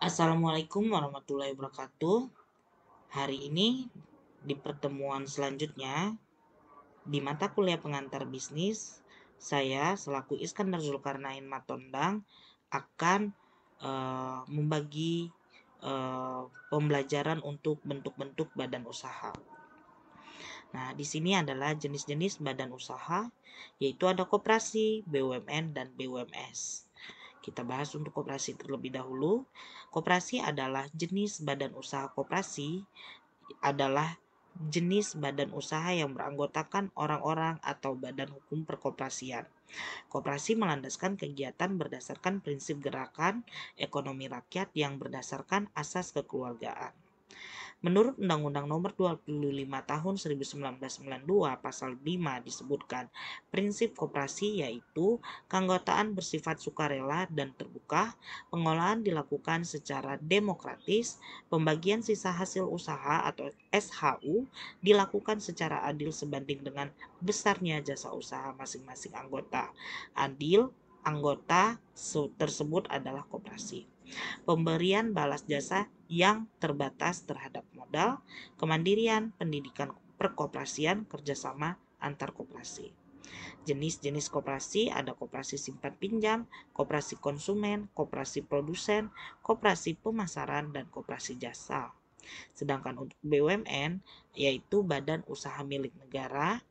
Assalamualaikum warahmatullahi wabarakatuh. Hari ini di pertemuan selanjutnya di mata kuliah pengantar bisnis, saya selaku Iskandar Zulkarnain Matondang akan membagi pembelajaran untuk bentuk-bentuk badan usaha. Nah, di sini adalah jenis-jenis badan usaha, yaitu ada koperasi, BUMN, dan BUMS. Kita bahas untuk koperasi terlebih dahulu. Koperasi adalah jenis badan usaha. Koperasi adalah jenis badan usaha yang beranggotakan orang-orang atau badan hukum perkoperasian. Koperasi melandaskan kegiatan berdasarkan prinsip gerakan ekonomi rakyat yang berdasarkan asas kekeluargaan. Menurut Undang-Undang Nomor 25 Tahun 1992 Pasal 5 disebutkan prinsip koperasi yaitu keanggotaan bersifat sukarela dan terbuka, pengolahan dilakukan secara demokratis, pembagian sisa hasil usaha atau SHU dilakukan secara adil sebanding dengan besarnya jasa usaha masing-masing anggota. Adil anggota tersebut adalah koperasi. Pemberian balas jasa yang terbatas terhadap modal, kemandirian, pendidikan perkoperasian, kerjasama antar koperasi. Jenis-jenis koperasi ada koperasi simpan pinjam, koperasi konsumen, koperasi produsen, koperasi pemasaran, dan koperasi jasa. Sedangkan untuk BUMN yaitu badan usaha milik negara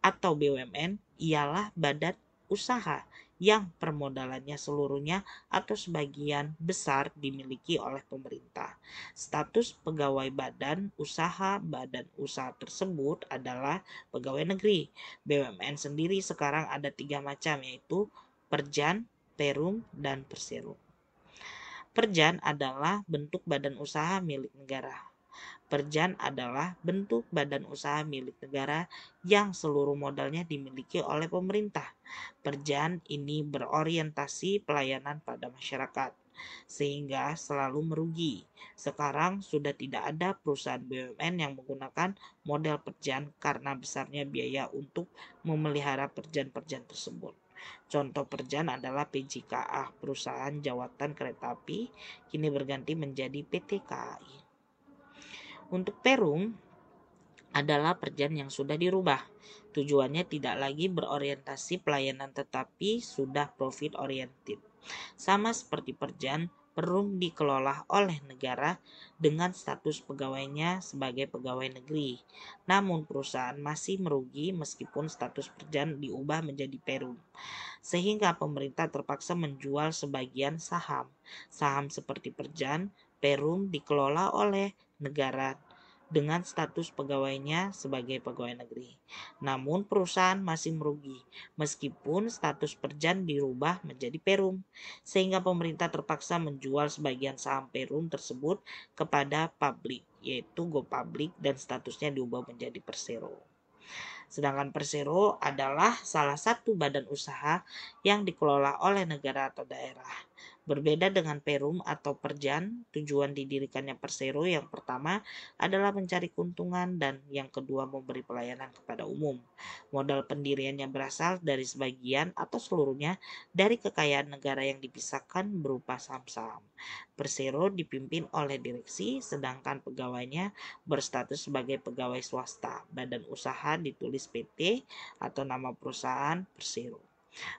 atau BUMN ialah badan usaha yang permodalannya seluruhnya atau sebagian besar dimiliki oleh pemerintah. Status pegawai badan usaha tersebut adalah pegawai negeri. BUMN sendiri sekarang ada 3 macam yaitu Perjan, Perum, dan Persero. Perjan adalah bentuk badan usaha milik negara. Perjan adalah bentuk badan usaha milik negara yang seluruh modalnya dimiliki oleh pemerintah. Perjan ini berorientasi pelayanan pada masyarakat, sehingga selalu merugi. Sekarang sudah tidak ada perusahaan BUMN yang menggunakan model perjan karena besarnya biaya untuk memelihara perjan-perjan tersebut. Contoh perjan adalah PJKA, perusahaan jawatan kereta api, kini berganti menjadi PT KAI. Untuk Perum adalah perjan yang sudah dirubah. Tujuannya tidak lagi berorientasi pelayanan tetapi sudah profit oriented. Sama seperti perjan, Perum dikelola oleh negara dengan status pegawainya sebagai pegawai negeri. Namun perusahaan masih merugi meskipun status perjan diubah menjadi Perum. Sehingga pemerintah terpaksa menjual sebagian saham. Saham seperti perjan, Perum dikelola oleh negara dengan status pegawainya sebagai pegawai negeri. Namun perusahaan masih merugi meskipun status perjan dirubah menjadi Perum, sehingga pemerintah terpaksa menjual sebagian saham Perum tersebut kepada publik, yaitu Go Public, dan statusnya diubah menjadi Persero. Sedangkan Persero adalah salah satu badan usaha yang dikelola oleh negara atau daerah. Berbeda dengan Perum atau Perjan, tujuan didirikannya Persero yang pertama adalah mencari keuntungan dan yang kedua memberi pelayanan kepada umum. Modal pendiriannya berasal dari sebagian atau seluruhnya dari kekayaan negara yang dipisahkan berupa saham-saham. Persero dipimpin oleh direksi, sedangkan pegawainya berstatus sebagai pegawai swasta. Badan usaha ditulis PT atau nama perusahaan Persero.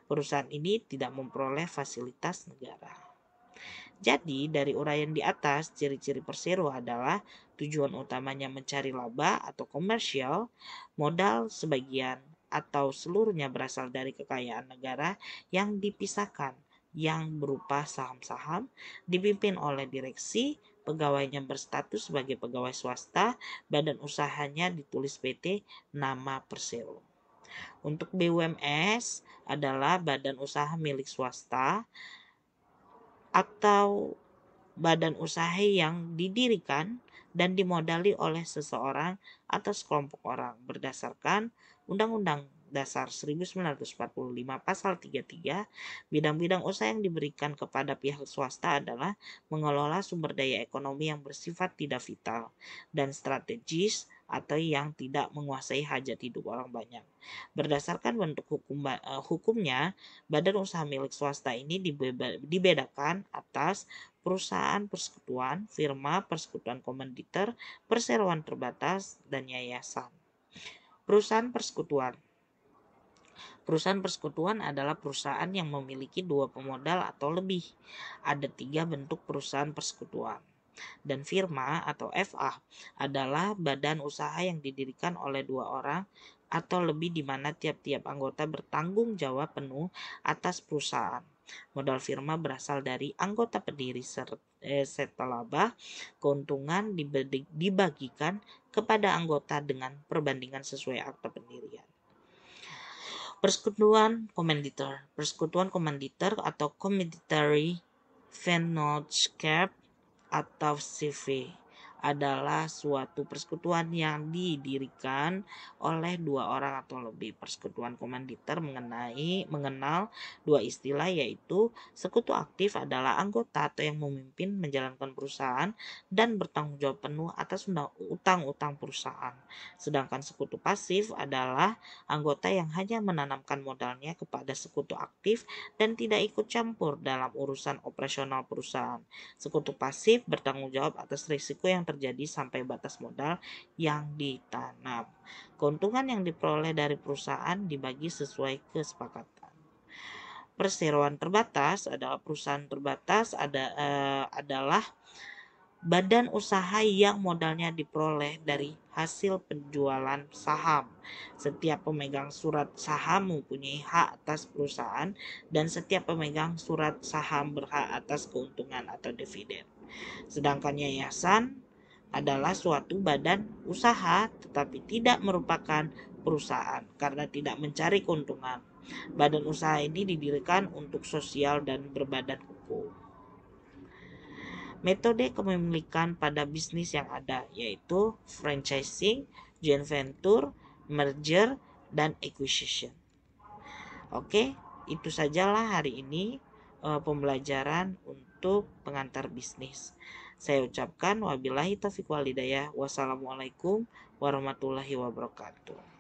Perusahaan ini tidak memperoleh fasilitas negara. Jadi, dari uraian di atas, ciri-ciri Persero adalah tujuan utamanya mencari laba atau komersial, modal sebagian atau seluruhnya berasal dari kekayaan negara yang dipisahkan, yang berupa saham-saham, dipimpin oleh direksi, pegawainya berstatus sebagai pegawai swasta, badan usahanya ditulis PT, nama Persero. Untuk BUMS adalah badan usaha milik swasta atau badan usaha yang didirikan dan dimodali oleh seseorang atau sekelompok orang berdasarkan Undang-Undang Dasar 1945 Pasal 33. Bidang-bidang usaha yang diberikan kepada pihak swasta adalah mengelola sumber daya ekonomi yang bersifat tidak vital dan strategis atau yang tidak menguasai hajat hidup orang banyak. Berdasarkan bentuk hukumnya, badan usaha milik swasta ini dibedakan atas perusahaan persekutuan, firma, persekutuan komanditer, perseroan terbatas, dan yayasan. Perusahaan persekutuan. Perusahaan persekutuan adalah perusahaan yang memiliki dua pemodal atau lebih. Ada 3 bentuk perusahaan persekutuan. Dan firma atau FA adalah badan usaha yang didirikan oleh 2 orang atau lebih di mana tiap-tiap anggota bertanggung jawab penuh atas perusahaan. Modal firma berasal dari anggota pendiri setelabah keuntungan dibagikan kepada anggota dengan perbandingan sesuai akta pendirian. Persekutuan komanditer. Persekutuan komanditer atau Commanditary Vennootschap atau CV adalah suatu persekutuan yang didirikan oleh 2 orang atau lebih. Persekutuan komanditer mengenal 2 istilah, yaitu sekutu aktif adalah anggota atau yang memimpin menjalankan perusahaan dan bertanggung jawab penuh atas utang-utang perusahaan. Sedangkan sekutu pasif adalah anggota yang hanya menanamkan modalnya kepada sekutu aktif dan tidak ikut campur dalam urusan operasional perusahaan. Sekutu pasif bertanggung jawab atas risiko yang terjadi sampai batas modal yang ditanam. Keuntungan yang diperoleh dari perusahaan dibagi sesuai kesepakatan. Perseroan terbatas adalah perusahaan terbatas adalah badan usaha yang modalnya diperoleh dari hasil penjualan saham. Setiap pemegang surat saham mempunyai hak atas perusahaan dan setiap pemegang surat saham berhak atas keuntungan atau dividen. Sedangkan yayasan adalah suatu badan usaha tetapi tidak merupakan perusahaan karena tidak mencari keuntungan. Badan usaha ini didirikan untuk sosial dan berbadan hukum. Metode kepemilikan pada bisnis yang ada yaitu franchising, joint venture, merger, dan acquisition. Oke, itu sajalah hari ini pembelajaran untuk pengantar bisnis. Saya ucapkan wabillahi taufiq wal hidayah. Wassalamualaikum warahmatullahi wabarakatuh.